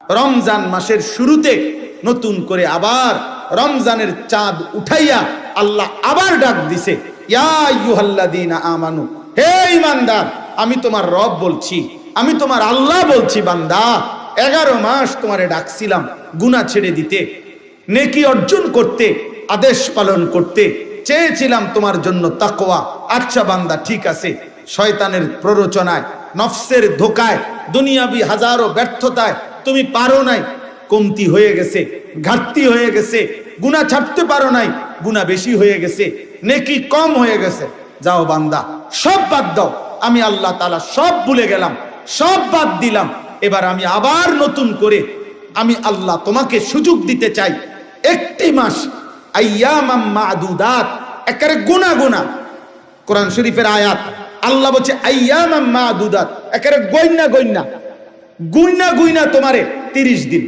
রমজান মাসের শুরুতে নতুন করে আবার রমজানের চাঁদ উঠাইয়া আল্লাহ আবার ডাক দিছে, ইয়া আইয়ুহাল্লাযীনা আমানু, হে ঈমানদার, আমি তোমার রব বলছি, আমি তোমার আল্লাহ বলছি, বান্দা 11 মাস তোমারে ডাকছিলাম গুনাহ ছেড়ে দিতে, নেকি অর্জন করতে, আদেশ পালন করতে চেয়েছিলাম তোমার জন্য তাকওয়া। আচ্ছা বান্দা, ঠিক আছে, শয়তানের প্ররোচনায়, নফসের ধোকায়, দুনিয়াবি হাজারো ব্যর্থতায় তুমি পারো নাই, কমতি হয়ে গেছে, ঘাটতি হয়ে গেছে, গুনাহ ছাড়তে পারো নাই, গুনাহ বেশি হয়ে গেছে, নেকি কম হয়ে গেছে। যাও বান্দা, সব বাদ দাও, আমি আল্লাহ তাআলা সব ভুলে গেলাম, সব বাদ দিলাম। এবার আমি আবার নতুন করে আমি আল্লাহ তোমাকে সুযোগ দিতে চাই। একটি মাস, আইয়ামাম মা'দুদাত, একেবারে গুনা গুনা। কোরআন শরীফের আয়াত, আল্লাহ বলছে আইয়ামাম মা'দুদাত, একেবারে গইনা গইনা, গুইনা গুইনা তোমারে 30 দিন,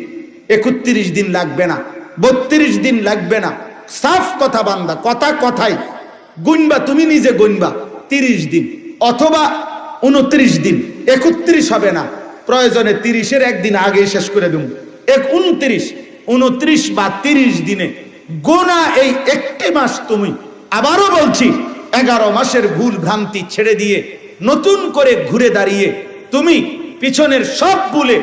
31 দিন লাগবে না, 32 দিন লাগবে না। সাফ কথা বান্দা, কথা কথাই গুনবা, তুমি নিজে গুনবা 30 দিন অথবা 29 দিন, 31 হবে না, প্রয়োজনে 30-এর একদিন আগে শেষ করে দেব। 29 বা 30 দিনে গোনা এই একটি মাস তুমি, আবারও বলছি, 11 মাসের ভুল ভ্রান্তি ছেড়ে দিয়ে নতুন করে ঘুরে দাঁড়িয়ে তুমি পিছনের সব ভুলে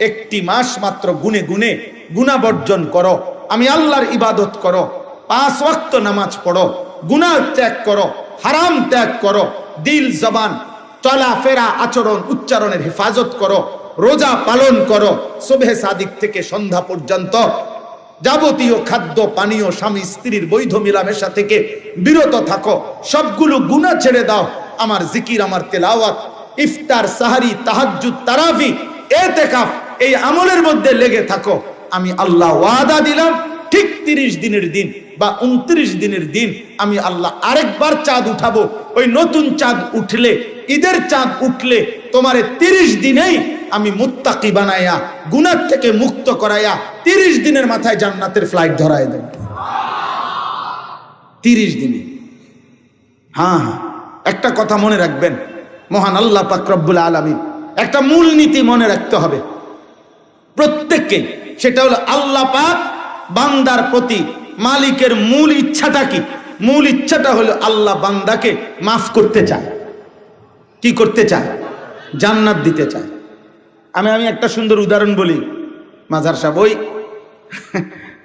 একটি মাস মাত্র গুনে গুনে গুনাহ বর্জন করো, আমি আল্লাহর ইবাদত করো, 5 ওয়াক্ত নামাজ পড়ো, গুনাহ ত্যাগ করো, হারাম ত্যাগ করো, দিল জবান চলাফেরা আচরণ উচ্চারণের হেফাজত করো, রোজা পালন করো, সুবহে সাদিক থেকে সন্ধ্যা পর্যন্ত যাবতীয় খাদ্য পানীয় স্বামী স্ত্রীর বৈধ মিলামেশা থেকে বিরত থাকো, সবগুলো গুনাহ ছেড়ে দাও, আমার জিকির, আমার তেলাওয়াত, ইফতার, সাহারি, তাহাজ্জুদ, তারাবি, ইতিকাফ, এই আমলের মধ্যে লেগে থাকো। আমি আল্লাহ ওয়াদা দিলাম, ঠিক 30 দিনের দিন বা 29 দিনের দিন আমি আল্লাহ আরেকবার চাঁদ উঠাবো। ওই নতুন চাঁদ উঠলে, ঈদের চাঁদ উঠলে তোমারে 30 দিনেই আমি মুত্তাকি বানাইয়া, গুনাহ থেকে মুক্ত করাইয়া 30 দিনের মাথায় জান্নাতের ফ্লাইট ধরায় দেব। 30 দিনে। হ্যাঁ হ্যাঁ, একটা কথা মনে রাখবেন, মহান আল্লাহ পাক রব্বুল আলামিন একটা মূল নীতি মনে রাখতে হবে প্রত্যেককে, সেটা হলো আল্লাহ পাক বান্দার প্রতি মালিকের মূল ইচ্ছাটা কি? মূল ইচ্ছাটা হলো আল্লাহ বান্দাকে মাফ করতে চায়। কি করতে চায়? জান্নাত দিতে চায়। আমি একটা সুন্দর উদাহরণ বলি, মাজার সাহেব, ওই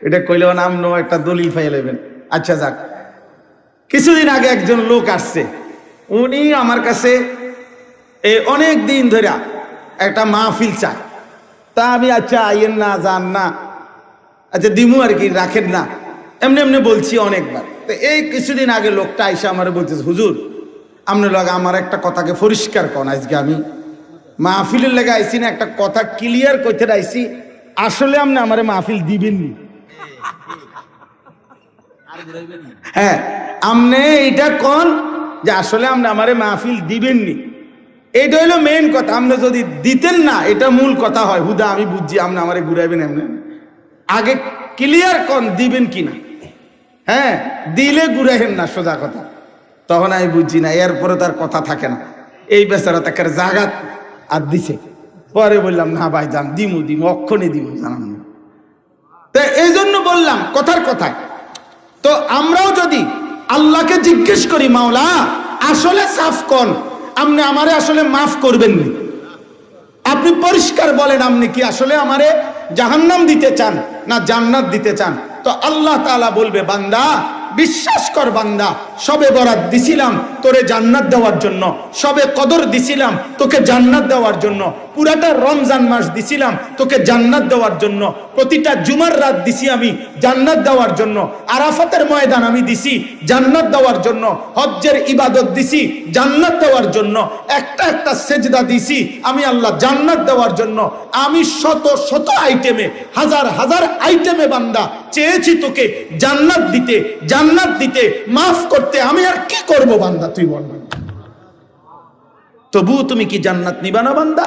এটা কইলেও নাম নো একটা দলিল পাইয়ে নেবেন। আচ্ছা যাক, কিছুদিন আগে একজন লোক আসছে, উনি আমার কাছে অনেক দিন ধরে একটা মাহফিল চায়। তা আমি আচ্ছা আইয়েন না, যান না, আচ্ছা দিমু আর কি, রাখেন না, এমনি এমনি বলছি অনেকবার। তো এই কিছুদিন আগে লোকটা আইসা আমার বলতেছে, হুজুর আপনার লগে আমার একটা কথাকে পরিষ্কার করেন, আজকে আমি মাহফিলের লেগে আইসি না, একটা কথা ক্লিয়ার করতে আইসি, আসলে আপনি আমারে মাহফিল দিবেননি? হ্যাঁ, আপনি এটা কোন যে আসলে আপনি আমারে মাহফিল দিবেননি, এইটা হইলো মেইন কথা। আপনি যদি দিতেন না, এটা মূল কথা হয়, হুদা আমি বুঝছি আপনি আমারে ঘুরাইবেন, এমনি আগে ক্লিয়ার কোন দিবেন কিনা। হ্যাঁ, দিলে ঘুরাইবেন না, সোজা কথা। তখন আমি বুঝছি না, এরপরে তার কথা থাকে না, এই বেচারা তাকে জাগাত আর দিছে। পরে বললাম, না ভাই যান, দিমু অক্ষণে দিব, জানান না। তো এই জন্য বললাম কথার কথায়। তো আমরাও যদি আল্লাহকে জিজ্ঞেস করি, মাওলা আসলে সাফ কোন, আপনি আমারে আসলে মাফ করবেন নি, আপনি পরিষ্কার বলেন, আপনি কি আসলে আমারে জাহান্নাম দিতে চান না জান্নাত দিতে চান? তো আল্লাহ তাআলা বলবে, বান্দা বিশ্বাস কর, বান্দা সবে বরাত দিছিলাম তোরে জান্নাত দেওয়ার জন্য, সবে কদর দিছিলাম তোকে জান্নাত দেওয়ার জন্য, পুরাটা রমজান মাস দিছিলাম তোকে জান্নাত দেওয়ার জন্য, প্রতিটা জুমার রাত দিছি আমি জান্নাত দেওয়ার জন্য, আরাফাতের ময়দান আমি দিছি জান্নাত দেওয়ার জন্য, হজ্জের ইবাদত দিছি জান্নাত দেওয়ার জন্য, একটা একটা সেজদা দিছি আমি আল্লাহ জান্নাত দেওয়ার জন্য। আমি শত শত আইটেমে, হাজার হাজার আইটেমে বান্দা চেয়েছি তোকে জান্নাত দিতে, জান্নাত দিতে, মাফ করতে। আমি আর কি করব বান্দা, তুই বল। তবু তুমি কি জান্নাত নিবা না বান্দা?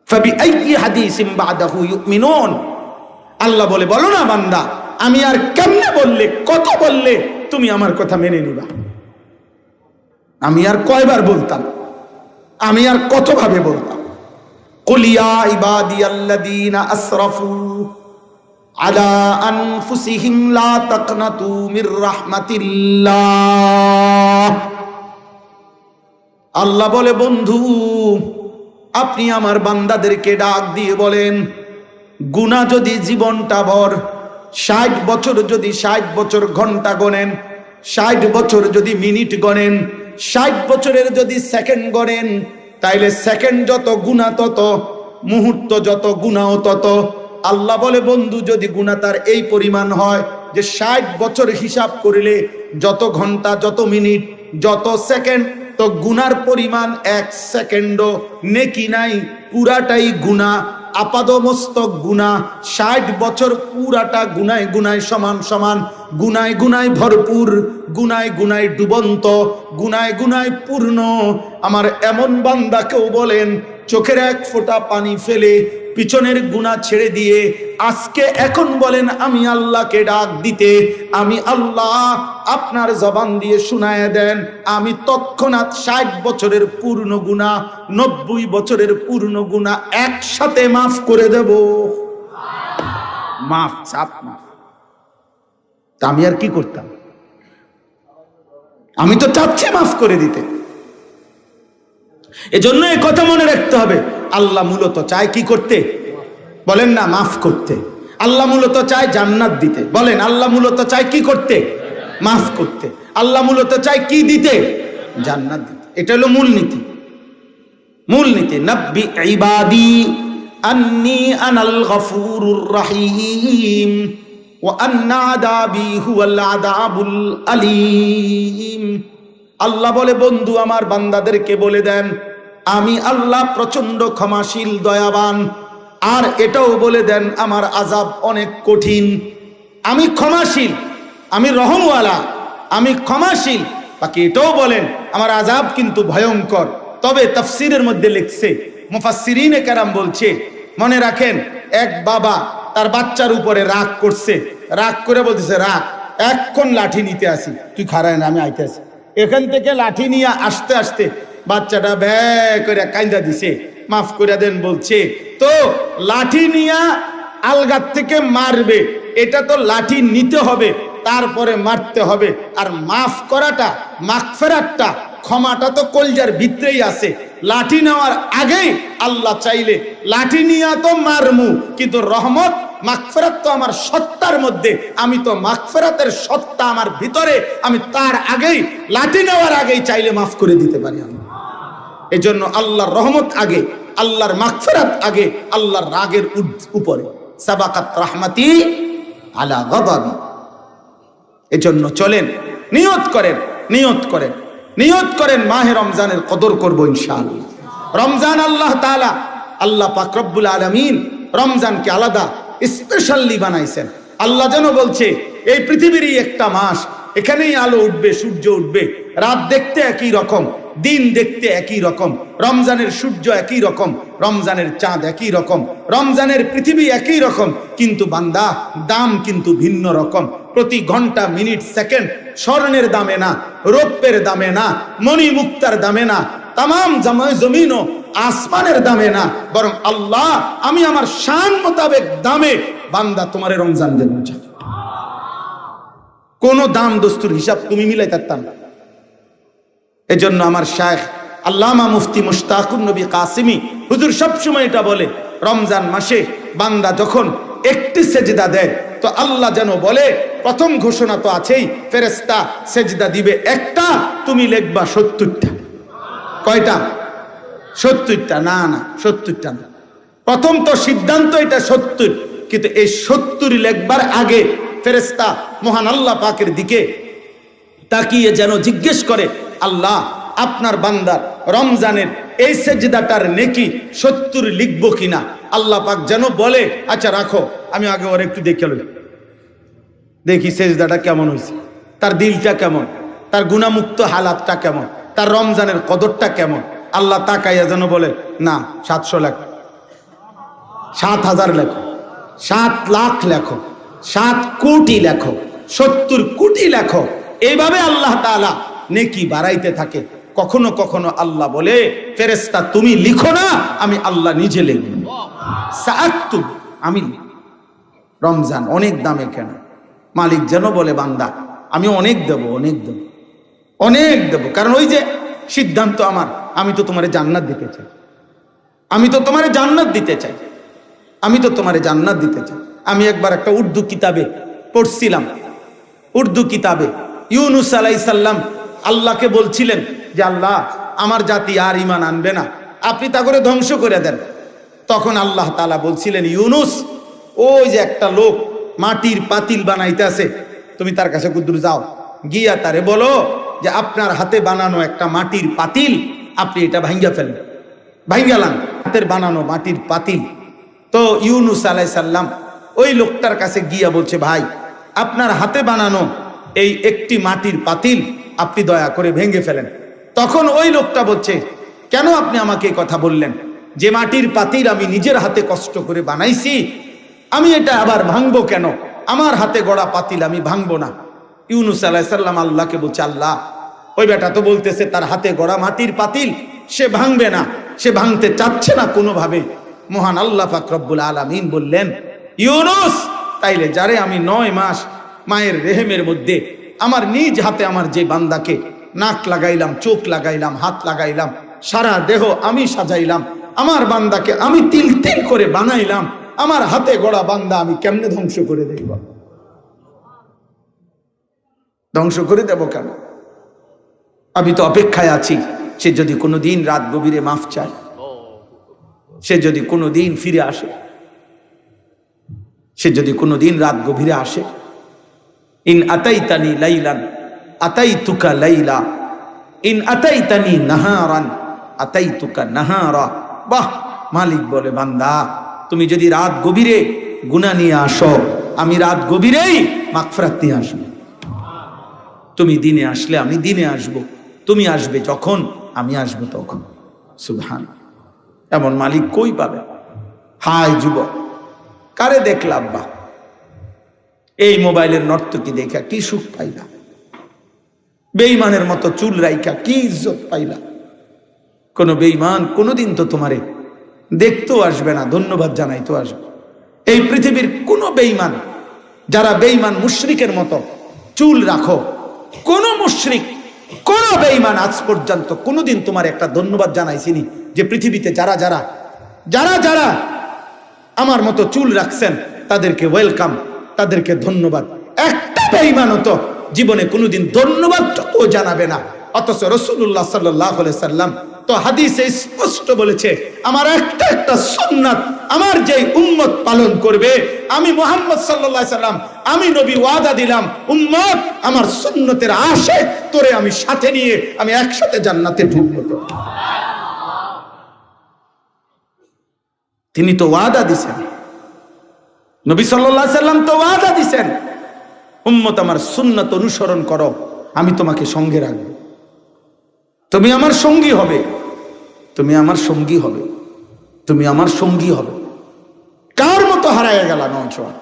ফাবিআইয়ি হাদিসিন বাদাহু ইউমিনুন, আল্লাহ বলে, বলো না বান্দা, আমি আর কেমনে বললে, কত বললে তুমি আমার কথা মেনে নিবা? আমি আর কয়বার বলতাম, আমি আর কতভাবে বলতাম? কুল ইয়া ইবাদিয়াল্লাযীনা আসরাফু আলা আনফুসিহিম লা তাকনাতু মির রাহমাতিল্লাহ। আল্লাহ বলে, বন্ধু আপনি আমার বান্দাদেরকে ডাক দিয়ে বলেন, গুনাহ যদি জীবনটা ভর 60 বছর যদি 60 বছর ঘন্টা গণেন, 60 বছর যদি মিনিট গণেন, 60 বছরের যদি সেকেন্ড গণেন, তাইলে সেকেন্ড যত গুনাহ তত, মুহূর্ত যত গুনাহ তত। আল্লাহ বলে, বন্ধু যদি গুনাহ তার এই পরিমাণ হয় যে 60 বছর হিসাব করিলে যত ঘন্টা, যত মিনিট, যত সেকেন্ড, তো গুনার পরিমাণ 1 সেকেন্ডও নেকি নাই, পুরাটাই গুনাহ, আপাদমস্তক গুনাহ। 60 বছর পুরাটা গুনায় গুনায় সমান সমান, গুনায় গুনায় ভরপুর, গুনায় গুনায় ডুবন্ত, গুনায় গুনায় পূর্ণ। আমার এমন বান্দাকেও বলেন চোখের এক ফোঁটা পানি ফেলে পিছনের গুনাহ ছেড়ে দিয়ে আজকে এখন বলেন আমি আল্লাহকে ডাক দিতে, আমি আল্লাহ আপনার জবান দিয়ে শুনায়া দেন, আমি তৎক্ষণাৎ 60 বছরের পূর্ণ গুনাহ, 90 বছরের পূর্ণ গুনাহ একসাথে মাফ করে দেব। মাফ, চাপ মাফ। তা আমি আর কি করতাম? আমি তো চাচ্ছি মাফ করে দিতে। এজন্য এই কথা মনে রাখতে হবে, আল্লাহ মূলত চায় কি করতে? বলেন না, মাফ করতে। আল্লাহ মূলত চায় জান্নাত দিতে। বলেন, আল্লাহ মূলত চায় কি করতে? মাফ করতে। আল্লাহ মূলত চায় কি দিতে? জান্নাত দিতে। এটা হলো মূলনীতি। মূলনীতি, নাব্বি ইবাদি আন্নী আনাল গফুরুর রহিম ওয়া আন্না আযাবি হুয়াল আযাবুল আলীম। আল্লাহ বলে, বন্ধু আমার বান্দাদেরকে বলে দেন আমি আল্লাহ প্রচন্ড ক্ষমাশীল, দয়াবান। আর এটাও বলে দেন আমার আযাব অনেক কঠিন। আমি ক্ষমাশীল, আমি রহমওয়ালা, আমি ক্ষমাশীল। বাকি এটাও বলেন আমার আযাব কিন্তু ভয়ঙ্কর। তবে তাফসীরের মধ্যে লিখছে, মুফাসসিরিনে কেরাম বলছে, মনে রাখেন এক বাবা তার বাচ্চার উপরে রাগ করছে, রাগ করে বলতেছে রাগ, এখন লাঠি নিতে আসি, তুই খাড়ায় না, আমি আইতে আসি। এখান থেকে লাঠি নিয়ে আসতে আসতে বাচ্চাটা ব্যয় করে কাইন্দা দিছে, মাফ করে দেন বলছে। তো লাঠি নিয়া আলগার থেকে মারবে, এটা তো লাঠি নিতে হবে, তারপরে মারতে হবে। আর মাফ করাটা, মাগফিরাতটা, ক্ষমাটা তো কলজার ভিতরেই আছে। লাঠি নেওয়ার আগেই আল্লাহ চাইলে লাঠি নিয়া তো মারমু, কিন্তু রহমত মাগফিরাত তো আমার সত্তার মধ্যে, আমি তো মাগফিরাতের সত্তা আমার ভিতরে, আমি তার আগেই, লাঠি নেওয়ার আগেই চাইলে মাফ করে দিতে পারি আমি। এজন্য আল্লাহর রহমত আগে, আল্লাহর মাগফিরাত আগে, আল্লাহর রাগের উপরে। সাবাকাত রাহমাতি আলা গাদাবি। এজন্য চলেন, নিয়ত করেন, নিয়ত করেন, নিয়ত করেন মাহে রমজানের কদর করব ইনশাআল্লাহ। রমজান আল্লাহ তাআলা, আল্লাহ পাক রব্বুল আলামিন রমজানকে আলাদা স্পেশালি বানাইছেন। আল্লাহ যেন বলছে এই পৃথিবীরই একটা মাস, এখানেই আলো উঠবে, সূর্য উঠবে, রাত দেখতে একই রকম, দিন দেখতে একই রকম, রমজানের সূর্য একই রকম, রমজানের চাঁদ একই রকম, রমজানের পৃথিবী একই রকম, কিন্তু বান্দা দাম কিন্তু ভিন্ন রকম। প্রতি ঘন্টা, মিনিট, সেকেন্ড স্বর্ণের দামে না, রৌপ্যের দামে না, মণি মুক্তার দামে না, তামাম জমিন ও আসমানের দামে না, বরং আল্লাহ আমি আমার শান মোতাবেক দামে বান্দা তোমারে রমজান দেব। কোন দাম দস্তুর হিসাব তুমি মিলাই থাকতাম না। এজন্য আমার শায়েখ আল্লামা মুফতি মুশতাকুর নবী কাসিমি হুজুর সবসময় এটা বলে, রমজান মাসে বান্দা যখন একটি সেজদা দেয় তো আল্লাহ যেন বলে, প্রথম ঘোষণা তো আছেই, ফেরেশতা সেজদা দিবে একটা, তুমি লিখবা 70টা। কয়টা? 70টা। না না, 70টা না। প্রথম তো সিদ্ধান্ত এটা 70, কিন্তু এই 70 লেখবার আগে ফেরেশতা মহান আল্লাহ পাকের দিকে তাকিয়ে যেন জিজ্ঞেস করে, আল্লাহ আপনার বান্দার রমজানের এই সেজদাটার নেকি 70 লিখবো কিনা। আল্লাহ পাক যেন বলে, আচ্ছা রাখো, আমি আগে ওর একটু দেখে লই, দেখি সেজদাটা কেমন হয়েছে, তার দিলটা কেমন, তার গুনাহমুক্ত হালাতটা কেমন, তার রমজানের কদরটা কেমন। আল্লাহ তাকাইয়া যেন বলে, না 700 লেখো, 7000 লেখো, 7 লাখ লেখো, 7 কোটি লেখো, 70 কোটি লেখো। এইভাবে আল্লাহ তাআলা নেকি বাড়াইতে থাকে। কখনো কখনো আল্লাহ বলে, ফেরেশতা তুমি লিখো না, আমি আল্লাহ নিজে লিখব। সাআক্তুব, আমি। রমজান অনেক দামে কেন? মালিক যেন বলে, বান্দা আমি অনেক দেব, অনেক দেব, অনেক দেব। কারণ ওই যে সিদ্ধান্ত আমার, আমি তো তোমারে জান্নাত দিতে চাই, আমি তো তোমারে জান্নাত দিতে চাই, আমি তো তোমারে জান্নাত দিতে চাই। আমি একবার একটা উর্দু কিতাবে পড়ছিলাম, উর্দু কিতাবে ইউনুস আলাইহিস সালাম আল্লাহকে বলছিলেন যে আল্লাহ আমার জাতি আর ঈমান আনবে না, আপনি তা করে ধ্বংস করে দেন। তখন আল্লাহ তাআলা বলছিলেন, ইউনুস ওই যে একটা লোক মাটির পাতিল বানাইতে আছে, তুমি তার কাছে কুদ্দুর যাও, গিয়া তারে বলো যে আপনার হাতে বানানো একটা মাটির পাতিল, আপনি এটা ভাঙ্গা ফেলেন, ভাঙ্গালাম হাতের বানানো মাটির পাতিল। তো ইউনুস আলাইহিস সালাম ওই লোকটার কাছে গিয়া বলছে, ভাই আপনার হাতে বানানো এই একটি মাটির পাতিল আপনি দয়া করে ভেঙে ফেলেন। তখন ওই লোকটা বলছে, কেন আপনি আমাকে এই কথা বললেন? যে মাটির পাতিল আমি নিজের হাতে কষ্ট করে বানাইছি, আমি এটা আবার ভাঙবো কেন? আমার হাতে গড়া পাতিল আমি ভাঙবো না। ইউনুস আলাইহিস সালাম আল্লাহকে বলছে, আল্লাহ ওই বেটা তো বলতেছে তার হাতে গড়া মাটির পাতিল সে ভাঙবে না, সে ভাঙতে চাচ্ছে না কোনোভাবে। মহান আল্লাহ পাক রব্বুল আলামিন বললেন, ইউনুস তাইলে যারে আমি 9 মাস মায়ের রেহেমের মধ্যে আমার নিজ হাতে আমার যে বান্দাকে নাক লাগাইলাম, চোখ লাগাইলাম, হাত লাগাইলাম, সারা দেহ আমি সাজাইলাম, আমার বান্দাকে আমি তিল তিল করে বানাইলাম, আমার হাতে গড়া বান্দা আমি কেমনে ধ্বংস করে দেব? ধ্বংস করে দেব কেন? আমি তো অপেক্ষায় আছি সে যদি কোনোদিন রাত গভীরে মাফ চায়, সে যদি কোনোদিন ফিরে আসে, সে যদি কোনোদিন রাত গভীরে আসে। ইন আতাইতানি লাইলান আতাইতুকা লাইলা, ইন আতাইতানি নাহারান আতাইতুকা নাহারা। বাহ! মালিক বলে, বান্দা তুমি যদি রাত গভীরে গুনাহ নিয়ে আসো, আমি রাত গভীরেই মাগফিরাত নিয়ে আসবো। তুমি দিনে আসলে আমি দিনে আসব, তুমি আসবে যখন আমি আসবো তখন। সুবহান! এমন মালিক কই পাবে? হায় যুবক, কারে দেখলা আব্বা? এই মোবাইলের নর্তকী দেখা কি সুখ পাইলা? বেঈমানের মতো চুল রাইখা কি ইজ্জত পাইলা? কোন বেঈমান কোনদিন তো তোমারে দেখতেও আসবে না, ধন্যবাদ জানাইতেও আসবে। এই পৃথিবীর কোন বেঈমান, যারা বেঈমান মুশরিকের মতো চুল রাখো, কোন মুশরিক, কোন বেঈমান আজ পর্যন্ত কোনদিন তোমার একটা ধন্যবাদ জানাইছিনি? যে পৃথিবীতে যারা যারা যারা যারা আমার মতো চুল রাখছেন তাদেরকে ওয়েলকাম, তাদেরকে ধন্যবাদ। একটা বেঈমানও তো জীবনে কোনোদিন ধন্যবাদটুকু জানাবে না। অথচ রাসূলুল্লাহ সাল্লাল্লাহু আলাইহি সাল্লাম তো হাদিসে স্পষ্ট বলেছে, আমার একটা একটা সুন্নাত আমার যেই উম্মত পালন করবে, আমি মুহাম্মদ সাল্লাল্লাহু আলাইহি সাল্লাম, আমি নবী ওয়াদা দিলাম, উম্মত আমার সুন্নতের আশিক তোরে আমি সাথে নিয়ে আমি একসাথে জান্নাতে ঢুকবো। তিনি তো ওয়াদা দিছেন, নবী সাল্লাল্লাহু আলাইহি সাল্লাম তো ওয়াদা দিছেন, উম্মত আমার সুন্নাত অনুসরণ করো, আমি তোমাকে সঙ্গে রাখবো, তুমি আমার সঙ্গী হবে, তুমি আমার সঙ্গী হবে, তুমি আমার সঙ্গী হবে। কার মতো হারায় গেল নওজোয়ান?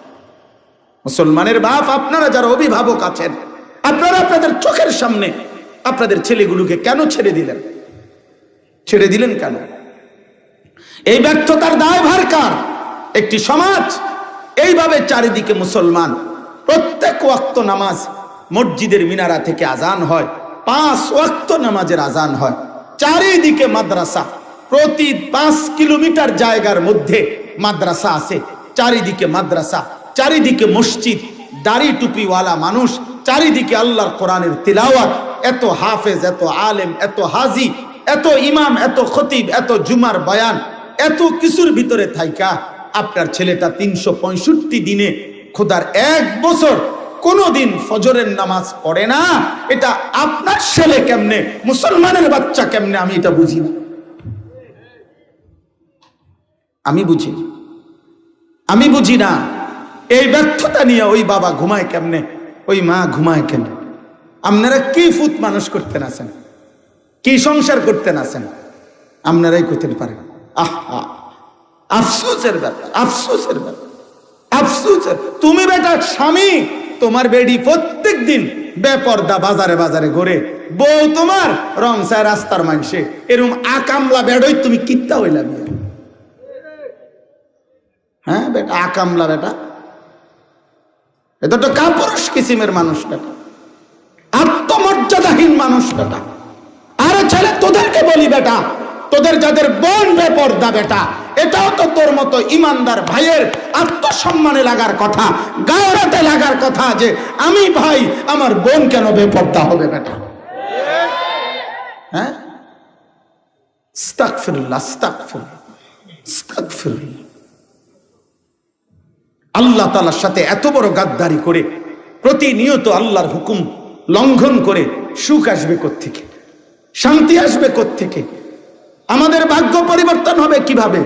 মুসলমানের বাপ আপনারা যারা অভিভাবক আছেন, আপনারা আপনাদের চোখের সামনে আপনাদের ছেলেগুলোকে কেন ছেড়ে দিলেন? ছেড়ে দিলেন কেন? এই ব্যর্থতার দায়ভার কার? একটি সমাজ এইভাবে চারিদিকে মুসলমান, প্রত্যেক ওয়াক্ত নামাজ, মসজিদের মিনারা থেকে আজান হয়, 5 ওয়াক্ত নামাজের আজান হয়, চারিদিকে মাদ্রাসা, প্রতি 5 কিলোমিটার জায়গার মধ্যে মাদ্রাসা আছে, চারিদিকে মাদ্রাসা, চারিদিকে মসজিদ, দাড়ি টুপিওয়ালা মানুষ, চারিদিকে আল্লাহর কোরআনের তিলাওয়াত, এত হাফেজ, এত আলেম, এত হাজি, এত ইমাম, এত খতিব, এত জুমার বয়ান, এত কিছুর ভিতরে থাইকা আপনার ছেলেটা 365 দিনে খোদার 1 বছর কোনদিন ফজরের নামাজ পড়ে না। এটা আপনার ছেলে কেমনে, মুসলমানের বাচ্চা কেমনে, আমি এটা বুঝি না, আমি বুঝি, আমি বুঝি না। এই ব্যর্থতা নিয়ে ওই বাবা ঘুমায় কেমনে, ওই মা ঘুমায় কেমনে? আপনারা কি ফুত মানুষ করতেন আছেন, কি সংসার করতেন আছেন, আপনারাই করতে পারেন। আহা, আফসোসের ব্যাপার, আফসোসের ব্যাপার, আফসোসের। তুমি বেটা স্বামী, তোমার বেডি প্রত্যেক দিন বেপর্দা বাজারে বাজারে ঘুরে, বউ তোমার রং চায় রাস্তার মানুষে, এরকম আকামলা বেডই তুমি কিত্তা হইলা বিয়া? হ্যাঁ বেটা, আকামলা বেটা, এটা তো কাপুরুষ কিসিমের মানুষ বেটা, আত্মমর্যাদাহীন মানুষ বেটা। আরে ছেলে, তোদেরকে বলি বেটা, তোদের যাদের বোন বেপর্দা বেটা, এটাও তো তোর মতো ইমানদার ভাইয়ের আত্মসম্মানে লাগার কথা, গায়রাতে লাগার কথা যে আমি ভাই, আমার বোন কেন বেপর্দা হবে বেটা? হ্যাঁ, আস্তাগফিরুল্লাহ, আস্তাগফিরুল্লাহ, আস্তাগফিরুল্লাহ। আল্লাহ তাআলার সাথে এত বড় গাদ্দারি করে প্রতিনিয়ত আল্লাহর হুকুম লঙ্ঘন করে সুখ আসবে কোত্থেকে? শান্তি আসবে কোত্থেকে? আমাদের ভাগ্য পরিবর্তন হবে কিভাবে?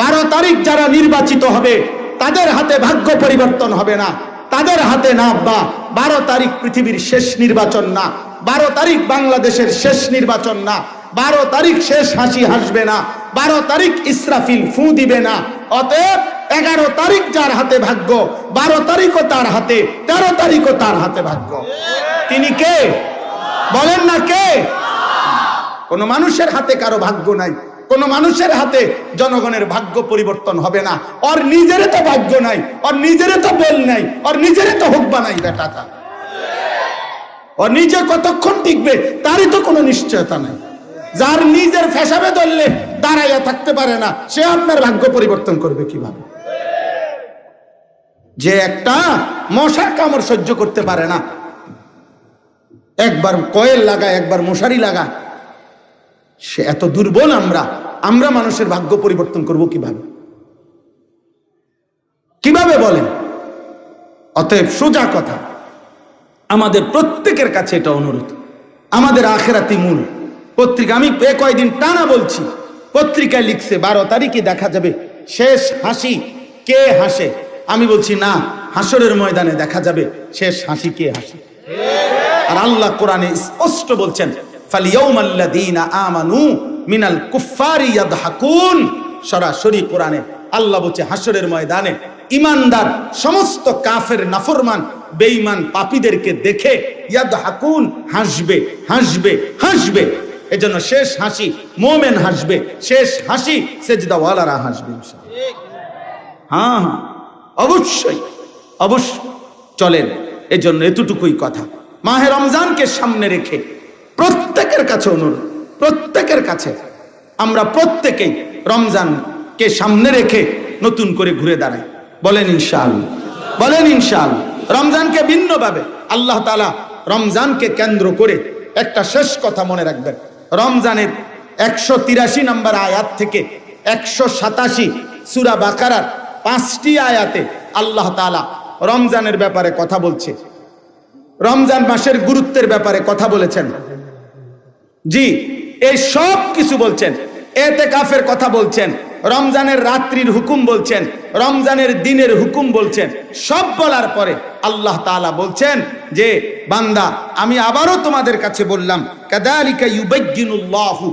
12 তারিখ যারা নির্বাচিত হবে তাদের হাতে ভাগ্য পরিবর্তন হবে না, তাদের হাতে না। বা 12 তারিখ পৃথিবীর শেষ নির্বাচন না, 12 তারিখ বাংলাদেশের শেষ নির্বাচন না, 12 তারিখ শেষ হাসি হাসবে না, 12 তারিখ ইসরাফিল ফু দিবে না। অতএব 11 তারিখ যার হাতে ভাগ্য, 12 তারিখও তার হাতে, 13 তারিখও তার হাতে ভাগ্য। তিনি কে? বলেন না কে? কোন মানুষের হাতে কারো ভাগ্য নাই, কোন মানুষের হাতে জনগণের ভাগ্য পরিবর্তন হবে না। ওর নিজের তো ভাগ্য নাই, ওর নিজের তো বল নাই, ওর নিজের তো হুকবা নাই বেটাটা। ওর নিজে কতক্ষণ টিকবে তারই তো কোনো নিশ্চয়তা নাই। যার নিজের ফেসাবে ধরলে দাঁড়াইয়া থাকতে পারে না, সে আপনার ভাগ্য পরিবর্তন করবে কিভাবে? যে একটা মশার কামড় সহ্য করতে পারে না, একবার কয়েল লাগায়, একবার মশারি লাগায়, সে এত দুর্বল। আমরা মানুষের ভাগ্য পরিবর্তন করব কিভাবে? কিভাবে বলেন? অতএব সোজা কথা, আমাদের প্রত্যেকের কাছে এটা অনুরোধ, আমাদের আখেরাতি মূল পত্রিকা। আমি কয়েকদিন টানা বলছি, পত্রিকায় লিখছে 12 তারিখে দেখা যাবে শেষ হাসি কে হাসে। আমি বলছি না, হাসরের ময়দানে দেখা যাবে শেষ হাসি কে হাসে। আর আল্লাহ কোরআনে স্পষ্ট বলছেন, ফালিয়াউমাল্লাযীনা আমানু মিনাল কুফফারি ইয়াদহাকুন। সরাসরি কোরআনে আল্লাহ বলছে হাসরের ময়দানে ইমানদার সমস্ত কাফের, নাফরমান, বেঈমান, পাপীদেরকে দেখে ইয়াদহাকুন, হাসবে, হাসবে, হাসবে। এজন্য শেষ হাসি মুমিন হাসবে, শেষ হাসি সেজদাওয়ালারা হাসবে ইনশাআল্লাহ। হ্যাঁ হ্যাঁ, অবশ্যই অবশ্যই। চলেন, এজন্য এতটুকুই কথা। মাহে রমজানকে সামনে রেখে প্রত্যেকের কাছে অনুরোধ, প্রত্যেকের কাছে আমরা প্রত্যেকেই রমজানকে সামনে রেখে নতুন করে ঘুরে দাঁড়াই। বলেন ইনশাআল্লাহ, বলেন ইনশাআল্লাহ। রমজানকে ভিন্নভাবে আল্লাহ তাআলা রমজানকে কেন্দ্র করে একটা শেষ কথা মনে রাখবেন। রমজানের 183 নম্বর আয়াত থেকে 187 সূরা বাকারার 5টি আয়াতে আল্লাহ তাআলা রমজানের ব্যাপারে কথা বলছে, রমজান মাসের গুরুত্বের ব্যাপারে কথা বলেছেন। জি, এই সব কিছু বলছেন, এতেকাফের কথা বলছেন, রমজানের রাত্রির হুকুম বলছেন, রমজানের দিনের হুকুম বলছেন। সব বলার পরে আল্লাহ তাআলা বলছেন যে বান্দা, আমি আবারও তোমাদের কাছে বললাম, কাযালিকা ইউবায়্যিনুল্লাহু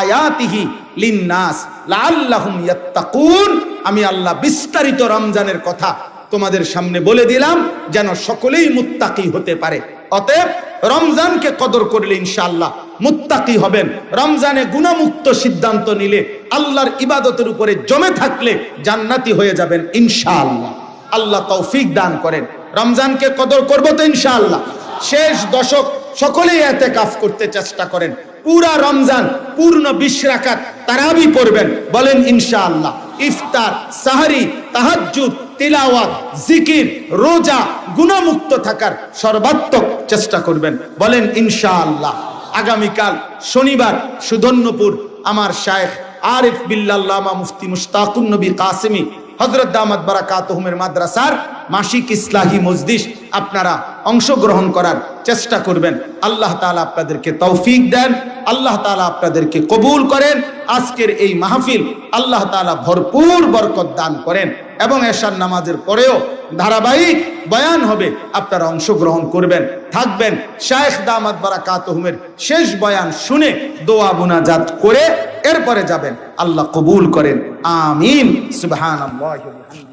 আয়াতিহি লিন-নাস লাআল্লাহুম ইয়াত্তাকুন। আমি আল্লাহ বিস্তারিত রমজানের কথা তোমাদের সামনে বলে দিলাম যেন সকলেই মুত্তাকি হতে পারে। অতএব রমজানকে কদর করলে ইনশাআল্লাহ মুত্তাকি হবেন। রমজানে গুনাহমুক্ত সিদ্ধান্ত নিলে, আল্লাহর ইবাদতের উপরে জমে থাকলে জান্নাতি হয়ে যাবেন ইনশাআল্লাহ। আল্লাহ তৌফিক দান করেন। রমজানকে কদর করব তো ইনশাআল্লাহ। শেষ দশক সকলেই ইতিকাফ করতে চেষ্টা করেন। পুরা রমজান পূর্ণ 20 রাকাত তারাবি পড়বেন, বলেন ইনশাআল্লাহ। ইফতার, সাহরি, তাহাজ্জুদ, তিলাওয়াত, জিকির, রোজা, গুনাহমুক্ত থাকার সর্বাত্মক চেষ্টা করবেন, বলেন ইনশাআল্লাহ। আগামীকাল শনিবার সুধন্যপুর আমার শায়েখ আরিফ বিল্লাল্লামা মুফতি মুশতাকুন নবী কাসেমি হযরত দামাত বারাকাতুহুমের মাদ্রাসার মাসিক ইসলাহি মজলিস আপনারা অংশগ্রহণ করার চেষ্টা করবেন। আল্লাহ তাআলা আপনাদেরকে তৌফিক দেন, আল্লাহ তাআলা আপনাদেরকে কবুল করেন। আজকের এই মাহফিল আল্লাহ তাআলা ভরপুর বরকত দান করেন এবং এশার নামাজের পরেও ধারাবাহিক বয়ান হবে, আপনারা অংশগ্রহণ করবেন, থাকবেন। শায়েখ দামাত বারাকাতুহুমের শেষ বয়ান শুনে দোয়া মুনাজাত করে এরপরে যাবেন। আল্লাহ কবুল করেন, আমিন। সুবহানাল্লাহি ওয়া বিহামদিহি।